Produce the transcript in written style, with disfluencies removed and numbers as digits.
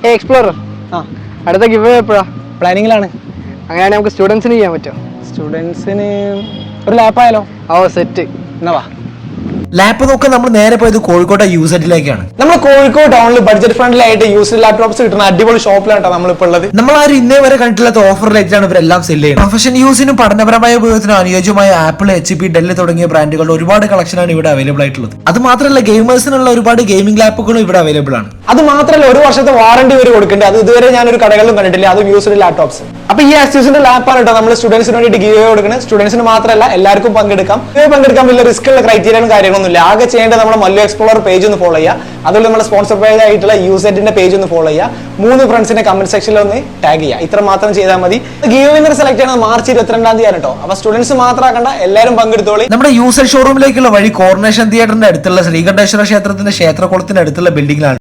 Explorer ആ അടുത്ത give എപ്പോഴാ? പ്ലാനിങ്ങിലാണ്. അങ്ങനെയാണെങ്കിൽ നമുക്ക് സ്റ്റുഡൻസിന് ചെയ്യാൻ പറ്റുമോ? സ്റ്റുഡൻസിന് ഒരു ലാപ്പായാലോ? ഓ സെറ്റ്. എന്നാ വാ. ലാപ്പ് നോക്കാൻ നമ്മൾ നേരെ പോയത് കോഴിക്കോട്ടെ യൂസെറ്റിലേക്കാണ്. നമ്മൾ കോഴിക്കോട് ടൗണിൽ ബഡ്ജറ്റ് ഫ്രണ്ട്ലി ആയിട്ട് യൂസ്ഡ് ലാപ്ടോപ്സ് കിട്ടുന്ന അടിപൊളി ഷോപ്പിലാണ് നമ്മളിപ്പോൾ ഉള്ളത്. നമ്മൾ ആരും ഇന്നേ വരെ കണ്ടിട്ടില്ലാത്ത ഓഫർ റേറ്റിലാണ് ഇവരെല്ലാം സെല് ചെയ്യുന്നത്. പ്രൊഫഷണൽ യൂസിനും പഠനപരമായ ഉപയോഗത്തിനും അനുയോജ്യമായ ആപ്പിൾ, HP, ഡെൽ തുടങ്ങിയ ബ്രാൻഡുകളുടെ ഒരുപാട് കളക്ഷനാണ് ഇവിടെ അവൈലബിൾ ആയിട്ടുള്ളത്. അത് മാത്രമല്ല ഗെയിമേഴ്സിനുള്ള ഒരുപാട് ഗെയിമിംഗ് ലാപ്പുകളും ഇവിടെ അവൈലബിൾ ആണ്. അത് മാത്രമല്ല 1 വർഷത്തെ വാറണ്ടി വരെ കൊടുക്കുന്നുണ്ട്. അത് ഇതുവരെ ഞാനൊരു കടകളിലും കണ്ടിട്ടില്ല, അത് യൂസ്ഡ് ലാപ്ടോപ്സ്. അപ്പൊ ഈ ആസ്യൂസിന്റെ ലാപ്പാണ് കേട്ടോ നമ്മൾ സ്റ്റുഡൻസിന് വേണ്ടിയിട്ട് ഗിവ് കൊടുക്കുന്നത്. സ്റ്റുഡൻസിന് മാത്രമല്ല എല്ലാവർക്കും പങ്കെടുക്കാം. പങ്കെടുക്കാൻ വലിയ റിസ്ക് ഉള്ള ക്രൈറ്റീരിയനും കാര്യങ്ങളൊന്നുമില്ല. ആകെ ചെയ്യേണ്ടത് നമ്മുടെ മല്ലു എക്സ്പ്ലോറർ പേജ് ഒന്ന് ഫോളോ ചെയ്യുക. അതുപോലെ നമ്മുടെ സ്പോൺസർ പേജ് ആയിട്ടുള്ള യൂസെറ്റിന്റെ പേജ് ഒന്ന് ഫോളോ ചെയ്യുക. 3 ഫ്രണ്ട്സിനെ കമന്റ് സെക്ഷനിൽ ഒന്ന് ടാഗ് ചെയ്യുക. ഇത്ര മാത്രം ചെയ്താൽ മതി. ഗിവ് വിന്നർ സെലക്ട് ചെയ്യുന്നത് മാർച്ച് 22-ാം തീയതി കേട്ടോ. അപ്പൊ സ്റ്റുഡൻസ് മാത്രമാക്കണ്ട, എല്ലാവരും പങ്കെടുത്തോളി. നമ്മുടെ യൂസർ ഷോറൂമിലേക്കുള്ള വഴി കോർണേഷൻ തിയേറ്ററിന്റെ അടുത്തുള്ള ശ്രീകണ്ഠേശ്വര ക്ഷേത്രത്തിന്റെ ക്ഷേത്രകുളത്തിന്റെ അടുത്തുള്ള ബിൽഡിംഗിലാണ്.